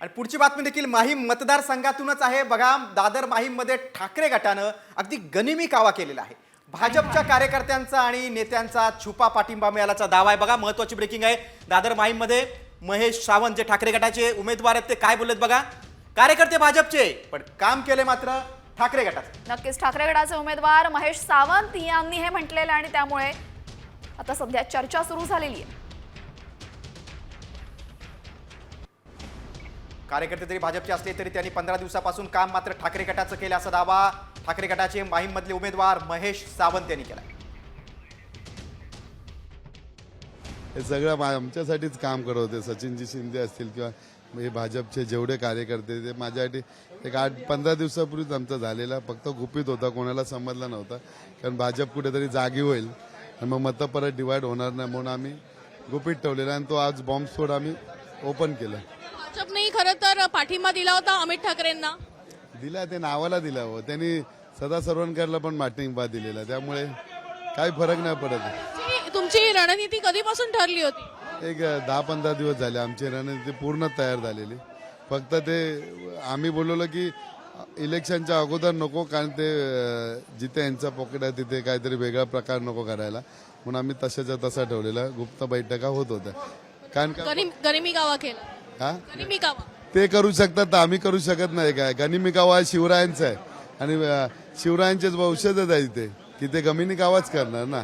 आणि पुढची बातमी देखील माहीम मतदारसंघातूनच आहे। बघा, दादर माहीममध्ये ठाकरे गटानं अगदी गनिमी कावा केलेला आहे। भाजपच्या कार्यकर्त्यांचा आणि नेत्यांचा छुपा पाठिंबा मिळाल्याचा दावा आहे। बघा, महत्त्वाची ब्रेकिंग आहे। दादर माहीममध्ये महेश सावंत जे ठाकरे गटाचे उमेदवार आहेत ते काय बोललेत बघा। कार्यकर्ते भाजपचे पण काम केले मात्र ठाकरे गटाचे। नक्कीच ठाकरे गटाचे उमेदवार महेश सावंत यांनी हे म्हटलेलं आणि त्यामुळे आता सध्या चर्चा सुरू झालेली आहे। कार्यकर्ते जरी भाजपचे असले तरी त्यांनी 15 दिवसापासून काम मात्र ठाकरे गटाचं केलं असा दावा ठाकरे गटाचे माहीममधले उमेदवार महेश सावंत यांनी केला। हे सगळं आमच्यासाठीच काम करत होते। सचिनजी शिंदे असतील किंवा हे भाजपचे जेवढे कार्यकर्ते ते माझ्यासाठी एक 8-15 दिवसापूर्वीच आमचा झालेला फक्त गुपित होता, कोणाला समजला नव्हता। कारण भाजप कुठेतरी जागी होईल आणि मग मतं परत डिवाइड होणार नाही म्हणून आम्ही गुपित ठेवलेला आणि तो आज बॉम्बस्फोट आम्ही ओपन केला। भाजपने खरं तर पाठिंबा दिला होता अमित ठाकरेंना, दिला ते नावाला दिला हो, त्यांनी सदा सरवणकरला पण पाठिंबा दिलेला, त्यामुळे काही फरक नाही पडत। तुमची रणनीती कधीपासून ठरली होती? एक 10-15 दिवस झाले आमची रणनीती पूर्ण तयार झालेली। फक्त ते आम्ही बोलवलं की इलेक्शनच्या अगोदर नको, कारण ते जिथे यांचा पॉकेट आहे तिथे काहीतरी वेगळा प्रकार नको करायला, म्हणून आम्ही तशाच्या तसा ठेवलेला। गुप्त बैठका होत होत्या। कारण गनिमी कावा केला, हा गनिमी कावा ते करू शकतात तर आम्ही करू शकत नाही काय? गनिमी कावा शिवरायांचा आहे आणि शिवरायांचेच वंशजच आहे इथे की ते गनिमी कावाच करणार ना।